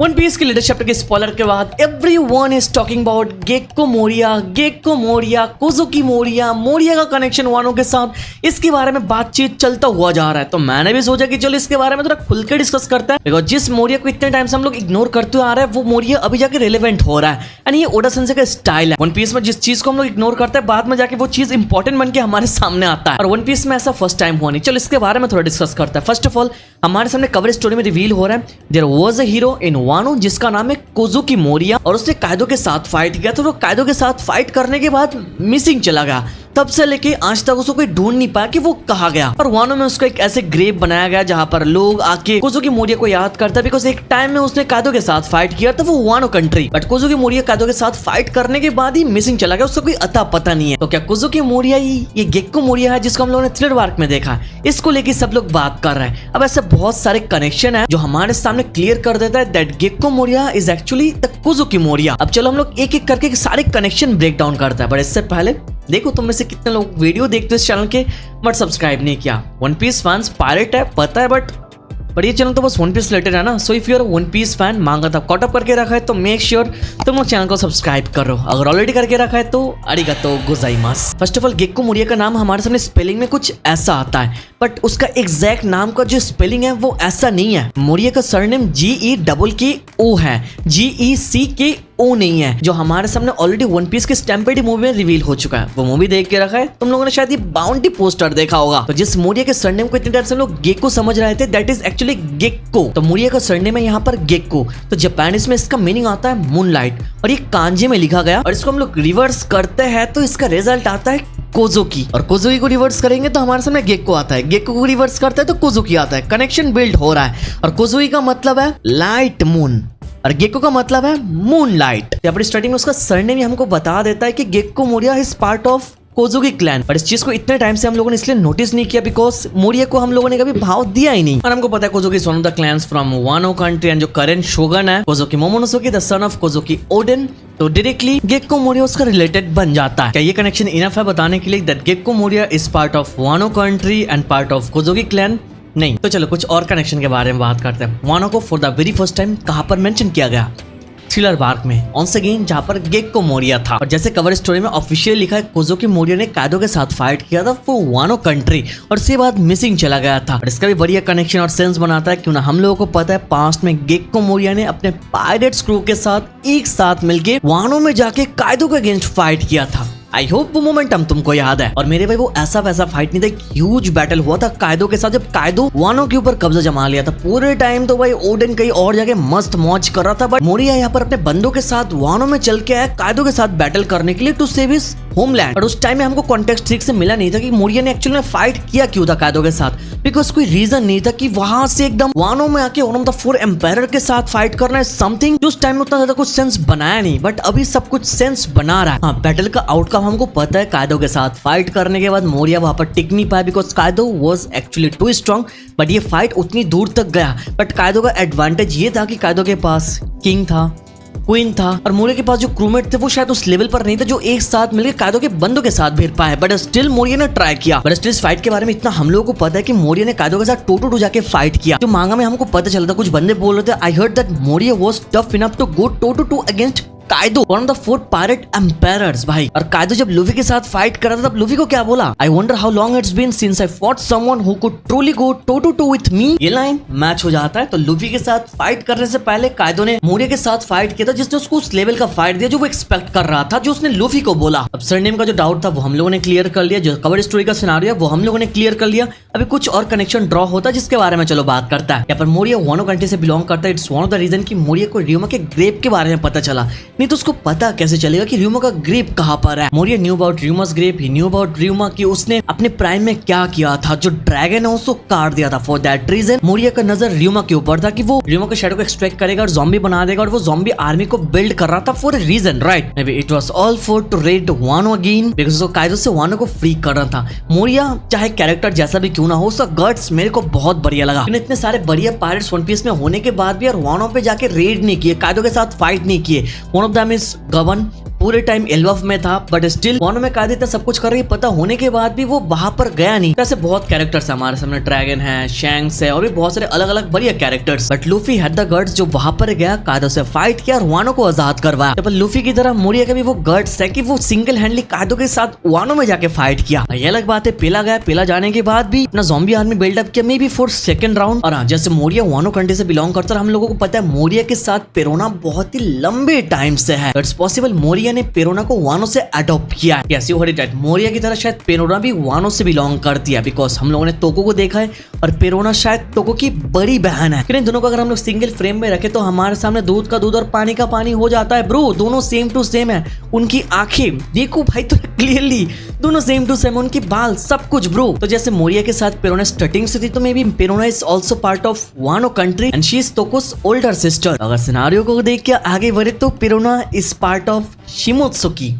One Piece के latest chapter के spoiler के बाद everyone is talking about Gecko Moria Kozuki Moria का कनेक्शन वानो के साथ। इसके बारे में बातचीत चलता हुआ जा रहा है, तो मैंने भी सोचा कि चलो इसके बारे में थोड़ा खुल के डिस्कस करते हैं। बिकॉज जिस मोरिया को इतने टाइम से हम लोग इग्नोर करते आ रहे हैं वो मोरिया अभी जाके रिलेवेंट हो रहा है। एंड ये ओडा सेंसेई का स्टाइल है। वन पीस में जिस चीज को हम लोग इग्नोर करते हैं बाद में जाके वो चीज इंपॉर्टेंट बन के हमारे सामने आता है, और वन पीस में ऐसा फर्स्ट टाइम हुआ नहीं। चलो इसके बारे में थोड़ा डिस्कस करते हैं। फर्स्ट ऑफ ऑल हमारे सामने कवर स्टोरी में रिवील हो रहा है there was a hero in Wano जिसका नाम है कोज़ुकी मोरिया, और उसने कायदो के साथ फाइट किया। तो वो कायदो के साथ फाइट करने के बाद मिसिंग चला गया। तब से लेके आज तक उसको कोई ढूंढ नहीं पाया कि वो कहाँ गया। और वानो में उसका एक ऐसे ग्रेव बनाया गया जहां पर लोग आके कोज़ुकी मोरिया को याद करते हैं, बिकॉज एक टाइम में उसने कायदो के साथ फाइट किया था वो वानो कंट्री, बट कोज़ुकी मोरिया कायदो के साथ फाइट करने के बाद ही मिसिंग चला गया। उसका कोई अता पता नहीं है। तो क्या कोज़ुकी मोरिया ही ये गेक्को मोरिया है जिसको हम लोगों ने थ्रिलर आर्क में देखा? इसको लेके सब लोग बात कर रहे हैं। अब ऐसे बहुत सारे कनेक्शन है जो हमारे सामने क्लियर कर देता है that Gecko Moria is actually the Kozuki Moria. अब चलो हम लोग एक एक करके सारे कनेक्शन ब्रेक डाउन करते हैं, बट इससे पहले देखो तुम में से कितने लोग वीडियो देखते हो इस चैनल के बट सब्सक्राइब नहीं किया। वन पीस फैंस पायरेट है पता है, बट ये चैनल तो बस वन पीस रिलेटेड है ना। So if you are One Piece fan manga था कॉट अप करके रखा है तो मेक श्योर तुम लोग चैनल को सब्सक्राइब करो। अगर ऑलरेडी करके रखा है तो अरिगातो गोजाइमास। First of all gecko Moriya का नाम हमारे सामने स्पेलिंग में कुछ ऐसा आता है, बट उसका एग्जैक्ट नाम का जो स्पेलिंग है वो ऐसा नहीं है। मोरिया का सरनेम GEKKO है, GECKO नहीं है, जो हमारे सामने ऑलरेडी वन पीस के स्टैम्पेड मूवी में रिवील हो चुका है। वो मूवी देख के रखा है तुम लोगों ने, शायद ये बाउंटी पोस्टर देखा होगा। तो जिस मोरिया के सरनेम को इतने टाइम से हम लोग गेक्को समझ रहे थे दैट इज एक्चुअली गेक्को। तो मोरिया का सरनेम है यहाँ पर गेक्को। तो जापानीज में इसका मीनिंग आता है मूनलाइट, और ये कांजी में लिखा गया, और इसको हम लोग रिवर्स करते हैं तो इसका रिजल्ट आता है कोज़ुकी, और कोज़ुकी को रिवर्स करेंगे तो हमारे सामने गेक्को आता है, गेक्को को रिवर्स करते हैं तो कोज़ुकी आता है। कनेक्शन बिल्ड हो रहा है, और कोज़ुकी का मतलब है लाइट मून और गेक्को का मतलब है मूनलाइट। यहाँ पर स्टार्टिंग में उसका सरनेम हमको बता देता है कि Gecko Moria is part of Kozuki clan, पर इस चीज को इतने टाइम से हम लोगों ने इसलिए नोटिस नहीं किया बिकॉज मोरिया को हम लोगों ने कभी भाव दिया ही नहीं। और हमको पता है Kozuki is one of the clans from Wano country, and जो करंट शोगन है Kozuki Momonosuke the son of Kozuki Oden, तो डायरेक्टली गेक्को मोरिया उसका रिलेटेड बन जाता है। क्या ये कनेक्शन इनफ है बताने के लिए that Gecko Moria is part of Wano country and part of Kozuki clan? नहीं। तो चलो कुछ और कनेक्शन के बारे में बात करते हैं। वानो को for the very first time कहाँ पर मेंशन किया गया? थ्रिलर आर्क में ऑन्स अगेन, जहाँ पर गेक्को मोरिया था। और जैसे कवर स्टोरी में ऑफिशियल लिखा है कोज़ुकी मोरिया ने कायदो के साथ फाइट किया था वो वानो कंट्री, और उसके बाद मिसिंग चला गया था। और इसका भी बढ़िया कनेक्शन और सेंस बनाता है, क्यों ना हम लोगों को पता है पास्ट में गेक्को मोरिया ने अपने पायरेट्स क्रू के साथ एक साथ मिलके वानो में जाके कायदो के अगेंस्ट फाइट किया था। आई होप वो मोमेंटम तुमको याद है। और मेरे भाई वो ऐसा वैसा फाइट नहीं था, एक ह्यूज बैटल हुआ था कायदो के साथ, जब कायदो वानो के ऊपर कब्जा जमा लिया था। पूरे टाइम तो भाई ओडेन कहीं और जाके मस्त मौज कर रहा था, बट मोरिया यहाँ पर अपने बंदों के साथ वानो में चल के आया कायदो के साथ बैटल करने के लिए टू सेव हिज होमलैंड। और उस टाइम में हमको कॉन्टेक्स्ट ठीक से मिला नहीं था कि मोरिया ने एक्चुअली में फाइट किया क्यों था कायदो के साथ, बिकॉज कोई रीजन नहीं था कि वहां से एकदम वानो में आके वन ऑफ द 4 एम्पायर के साथ फाइट करना है समथिंग जो उस टाइम में उतना ज्यादा कुछ सेंस बनाया नहीं, बट अभी सब कुछ सेंस बना रहा है। हाँ, बैटल का आउटकम हमको पता है कायदो के साथ फाइट करने के बाद मोरिया वहां पर टिक नहीं पाया because Kaido was actually too strong, but ये फाइट उतनी दूर तक गया। बट कायदो का एडवांटेज ये था कि कायदो के पास किंग था, क्वीन था, और मोरिया के पास जो क्रूमेट थे वो शायद उस लेवल पर नहीं था जो एक साथ मिलकर कायदो के बंदों के साथ भिड़ पाए। बट स्टिल मोरिया ने ट्राई किया। बट स्टिल इस फाइट के बारे में इतना हम लोगों को पता है कि मोरिया ने कायदो के साथ टू टू टू जाके फाइट किया। जो मांगा में हमको पता चलता, कुछ बंदे बोल रहे थे I heard that Moria was tough enough to go to to to against Kaido, one of the 4 pirate empires भाई। और कायदो जब लूफी के साथ फाइट कर रहा था तब लूफी को क्या बोला? I wonder how long it's been since I fought someone who could truly go to to toe with me. ये लाइन मैच हो जाता है। तो लूफी के साथ फाइट करने से पहले कायदो ने मोरिया के साथ फाइट किया था, जिसने उसको उस लेवल का फाइट दिया जो वो एक्सपेक्ट कर रहा था, जो उसने लूफी को बोला। अब सरनेम का जो डाउट था वो हम लोगों ने क्लियर कर लिया, जो कवर स्टोरी का सिनेरियो है वो हम लोगों ने क्लियर कर लिया। अभी कुछ और कनेक्शन ड्रॉ होता है जिसके बारे में चलो बात करता है। यहाँ पर मोरिया वानो कंट्री से बिलोंग करता है। It's one of the reason कि मोरिया को रियोमा के ग्रेव के बारे में पता चला, नहीं तो उसको पता कैसे चलेगा कि रियोमा का ग्रेव कहाँ पर है। Moria knew about Ryuma's grave, he knew about Ryuma कि उसने अपने प्राइम में क्या किया था, जो ड्रैगन है उसको काट दिया था। फॉर दैट रीजन मोरिया का नजर रियोमा के ऊपर था कि वो रियोमा के शैडो को एक्सट्रैक्ट करेगा और ज़ॉम्बी बना देगा, और वो ज़ॉम्बी आर्मी को बिल्ड कर रहा था for a reason, right? Maybe it was all for to raid Wano again because उसको कायदो से वानो को फ्री कर रहा था। मोरिया चाहे कैरेक्टर जैसा भी क्यों ना हो, उसका गट्स मेरे को बहुत बढ़िया लगा। इतने सारे बढ़िया पायरेट्स वन पीस में होने के बाद भी और वानो पे जाके रेड नहीं किए, कायदो के साथ फाइट नहीं किए। वन ऑफ देम इज गवन, पूरे टाइम एल्बफ में था, बट स्टिल वानो में कायदे इतना सब कुछ कर रही है पता होने के बाद भी वो वहां पर गया नहीं। ऐसे बहुत कैरेक्टर्स है हमारे सामने, ड्रैगन है, शैंक्स है और भी बहुत सारे अलग अलग बढ़िया characters, but Luffy had the guts जो वहां पर गया, कायदो से फाइट किया और वानो को आजाद करवाया। पर लूफी की तरह मोरिया का भी वो गट्स है कि वो सिंगल हैंडली कायदो के साथ वानो में जाके फाइट किया। ये अलग बात है, पेला गया, पेला जाने के बाद भी अपना ज़ॉम्बी आर्मी बिल्डअप किया, may be for second round. और जैसे मोरिया वानो कंट्री से बिलोंग करता है, हम लोगों को पता है मोरिया के साथ पेरोना बहुत ही लंबे टाइम से है। इट्स पॉसिबल मोरिया ने पेरोना को वानो से अडॉप्ट किया है। Yes you heard it, Moria की तरह शायद पेरोना भी वानो से बिलोंग करती है, बिकॉज हम लोगों ने तोको को देखा है और पेरोना शायद तोको की बड़ी बहन है। फिर इन दोनों को अगर हम लोग सिंगल फ्रेम में रखे तो हमारे सामने दूध का दूध और पानी का पानी हो जाता है ब्रो। दोनों सेम टू सेम है, उनकी आंखें देखो भाई तो क्लियरली दोनों सेम टू सेम, उनके बाल सब कुछ ब्रो। तो जैसे मोरिया के साथ पेरोना स्टार्टिंग से थी, तो maybe Perona is also part of Wano country and she is Toko's older sister. अगर सिनेरियो को देख के आगे बढ़े तो Perona is part of Shimotsuki.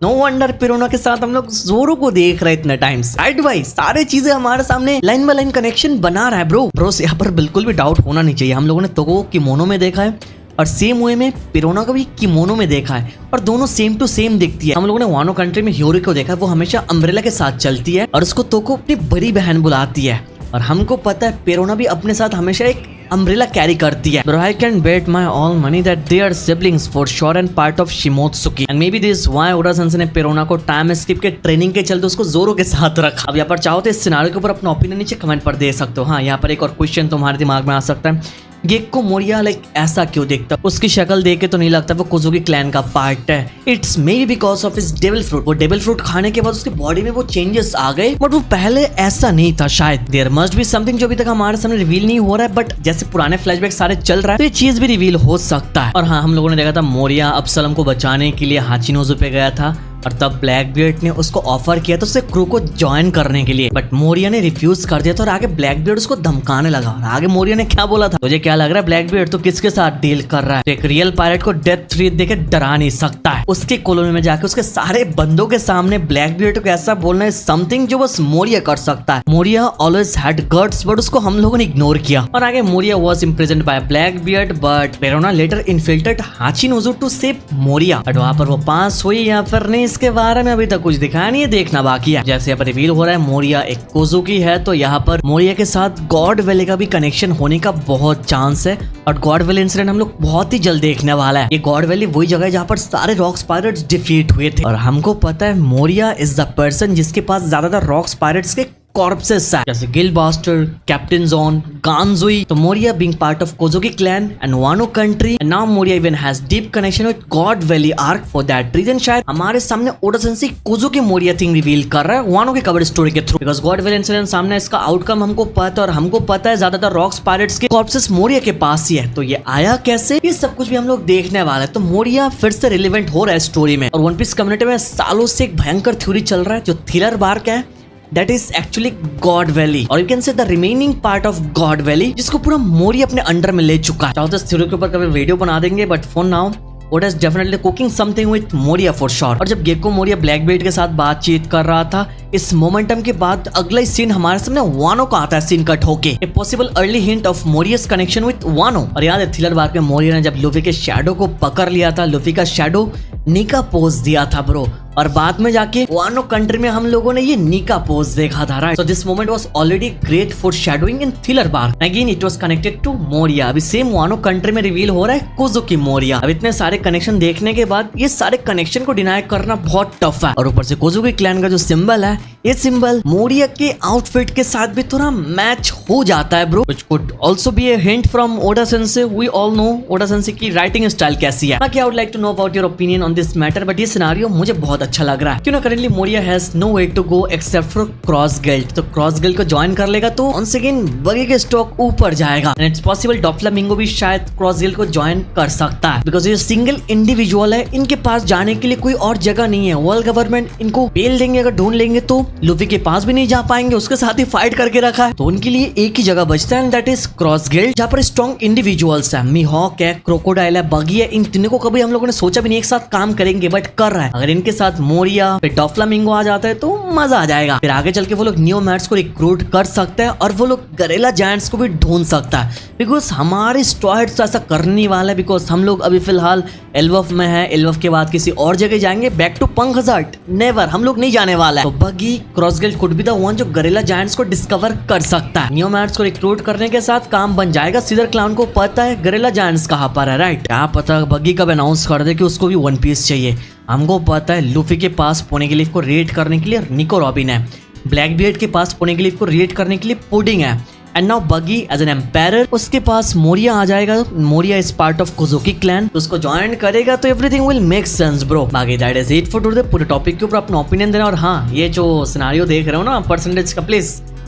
No wonder Perona के साथ हम लोग जोरो को देख रहे इतने टाइम से। राइट भाई, सारे चीजें हमारे सामने लाइन बाय लाइन कनेक्शन बना रहा है ब्रो। यहाँ पर बिल्कुल भी डाउट होना नहीं चाहिए। हम लोगों ने तोको किमोनो में देखा है और सेम वे में पेरोना को भी किमोनो में देखा है और दोनों सेम टू सेम दिखती है। हम लोगों ने वानो कंट्री में ह्यूरी को देखा है, वो हमेशा अम्ब्रेला के साथ चलती है और उसको तोको अपनी बड़ी बहन बुलाती है। और हमको पता है पेरोना भी अपने साथ हमेशा एक अम्ब्रेला कैरी करती है। Bro, I can bet my all money that they are siblings for sure and part of Shimotsuki. And maybe this is why Oda Sensei ने पेरोना को टाइम स्किप के ट्रेनिंग के चलते उसको जोरो के साथ रखा। अब यहाँ पर चाहो तो इस सिनारियो के ऊपर अपना ओपिनियन नीचे कमेंट पर दे सकते हो। हाँ, यहाँ पर एक और क्वेश्चन तुम्हारे दिमाग में आ सकता है, गेक्को मोरिया लाइक ऐसा क्यों दिखता? उसकी शक्ल देख के तो नहीं लगता वो कोज़ुकी क्लैन का पार्ट है। It's may be because of his devil fruit. वो डेविल फ्रूट खाने के बाद उसकी बॉडी में वो चेंजेस आ गए, बट वो पहले ऐसा नहीं था शायद। देयर मस्ट बी समथिंग जो अभी तक हमारे सामने रिवील नहीं हो रहा है, बट जैसे पुराने फ्लैशबैक सारे चल रहा है तो ये चीज भी रिवील हो सकता है। और हाँ, हम लोगों ने देखा था मोरिया अब्सलम को बचाने के लिए हाचिनोजू पे गया था और तब ब्लैकबियर्ड ने उसको ऑफर किया था उससे क्रू को ज्वाइन करने के लिए, बट मोरिया ने रिफ्यूज कर दिया था और आगे ब्लैकबियर्ड उसको धमकाने लगा। और आगे मोरिया ने क्या बोला था, तुझे क्या लग रहा है ब्लैकबियर्ड तो किसके साथ डील कर रहा है? तो एक रियल पायरेट को डेथ थ्रेट देके डरा नहीं सकता है। उसके कॉलोनी में जाके उसके सारे बंदों के सामने ब्लैकबियर्ड को ऐसा बोलना है समथिंग जो बस मोरिया कर सकता है। Moria always had guts, but उसको हम लोगों ने इग्नोर किया। और आगे Moria was imprisoned by Blackbeard, but Perona later infiltrated Hachinosu to save Moria. But वहां पर वो पास हुई या फिर नहीं, इसके बारे में अभी तक कुछ दिखाया नहीं है, देखना बाकी है। जैसे यहाँ पर रिवील हो रहा है मोरिया एक कोज़ुकी है, तो यहाँ पर मोरिया के साथ गॉड वैली का भी कनेक्शन होने का बहुत चांस है। और गॉड वैली इंसिडेंट हम लोग बहुत ही जल्द देखने वाला है। ये गॉड वैली वही जगह है जहाँ पर सारे रॉक्स पायरेट्स डिफीट हुए थे। और हमको पता है मोरिया इज द पर्सन जिसके पास ज्यादातर रॉक्स पायरेट्स के कॉर्पसेस है, जैसे Gil Baster, Captain John, Ganzui. तो Moria being part of Kozuki clan and Wano country, and now Moria even has deep connection with God Valley arc. For that reason शायद हमारे सामने Oda sensei Kozuki Moria thing reveal कर रहा है Wano के cover story के through, because God Valley incident सामने इसका आउटकम हमको पता है और हमको पता है ज्यादातर रॉक्स पायरेट्स के कॉर्पसेस मोरिया के पास ही है। तो ये आया कैसे, ये सब कुछ भी हम लोग देखने वाले हैं। तो मोरिया फिर से रिलेवेंट हो रहा है स्टोरी में। और वन पीस कम्युनिटी में सालों से एक भयंकर थ्योरी चल रहा है जो थिलर बार्क है, that is actually God Valley, और you can say the remaining part of God Valley, जिसको पूरा मोरी अपने अंडर में ले चुका है। चाहो तो इस थ्योरी के ऊपर कभी वीडियो बना देंगे, but for now Oda is definitely cooking something with Moria for sure। और जब गेको मोरिया ब्लैकबीट के साथ बातचीत कर रहा था, इस मोमेंटम के बाद अगला ही सीन हमारे सामने वानो का आता है सीन कट होके। A possible early hint of Moria's connection with Wano. और याद है थ्रिलर बार में मोरिया ने जब लूफी के शैडो को पकड़ लिया था, लूफी का शैडो निका पोज दिया था ब्रो, और बाद में जाके वानो कंट्री में हम लोगों ने ये निका पोज देखा था, right? So this moment was already great foreshadowing in thriller Bark. Again it was connected to Moria. अभी सेम वानो कंट्री में रिवील हो रहा है कोज़ुकी मोरिया। अब इतने सारे कनेक्शन देखने के बाद ये सारे कनेक्शन को डिनाई करना बहुत टफ है। और ऊपर से कोज़ुकी क्लैन का जो सिंबल है, ये सिंबल मोरिया के आउटफिट के साथ भी थोड़ा मैच हो जाता है bro, which could also be a hint from Oda sensei. We all know Oda sensei की राइटिंग स्टाइल कैसी है। बाकी I would like to know about your opinion on this matter, but ये सिनेरियो मुझे बहुत अच्छा लग रहा है। क्यों ना currently Moria has no way to go except for Cross Guild. तो क्रॉस गिल्ड को ज्वाइन कर लेगा तो once again बगी के स्टॉक ऊपर जाएगा। एंड इट्स पॉसिबल डॉफ्लामिंगो भी शायद क्रॉस गिल्ड को ज्वाइन कर सकता है, बिकॉज ये सिंगल इंडिविजुअल है, इनके पास जाने के लिए कोई और जगह नहीं है। वर्ल्ड गवर्नमेंट इनको बेल देंगे अगर ढूंढ लेंगे तो लूफी के पास भी नहीं जा पाएंगे, उसके साथ ही फाइट करके रखा है। तो उनके लिए एक ही जगह बचता है, दैट इज क्रॉस गिल्ड, जहाँ पर स्ट्रॉन्ग इंडिविजुअल्स है। मीहॉक है, क्रोकोडाइल है, बगी है। इन तीनों को कभी हम लोगों ने सोचा भी नहीं एक साथ काम करेंगे, बट कर रहा है। अगर इनके साथ मोरिया फिर डॉफ्लामिंगो आ जाता है तो मजा आ जाएगा। फिर आगे चल के वो लोग नियोमैट्स को रिक्रूट कर सकते हैं और वो लोग गरेला जायंट्स को भी ढूंढ सकता है, बिकॉज हमारे स्ट्रॉ हेड्स तो ऐसा करने वाला है। बिकॉज हम लोग अभी फिलहाल एल्वफ में है, एल्वफ के बाद किसी और जगह जाएंगे, बैक टू पंगहज़ार्ट नेवर, हम लोग नहीं जाने वाला है। तो बगी क्रॉसगिल्ड कुड बी द वन जो गरेला जायंट्स को डिस्कवर कर सकता है। नियोमैट्स को रिक्रूट करने के साथ काम बन जाएगा। सीजर क्लाउन को पता है गरेला जायंट्स कहाँ पर है, राइट? क्या पता बगी कब अनाउंस कर दे कि उसको भी वन पीस चाहिए। हमको पता है लूफी के पास पोनीग्लिफ को रेड करने के लिए निको रॉबिन है, ब्लैकबियर्ड के पास पोनीग्लिफ को रेड करने के लिए पुडिंग है, and now Buggy as an empire उसके पास मोरिया आ जाएगा। Moria is part of Kozuki clan, तो उसको ज्वाइन करेगा तो everything will make sense bro. बाकी that is it for today. पूरे टॉपिक के ऊपर अपना ओपिनियन देना, और हाँ ये जो सिनेरियो देख रहे हो ना परसेंटेज का, प्लीज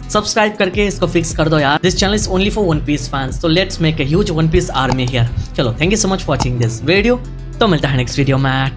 सब्सक्राइब करके इसको फिक्स कर दो यार। This channel is only for One Piece fans, तो let's make a huge One Piece army here. चलो thank you so much for watching this video, तो मिलता है नेक्स्ट वीडियो में।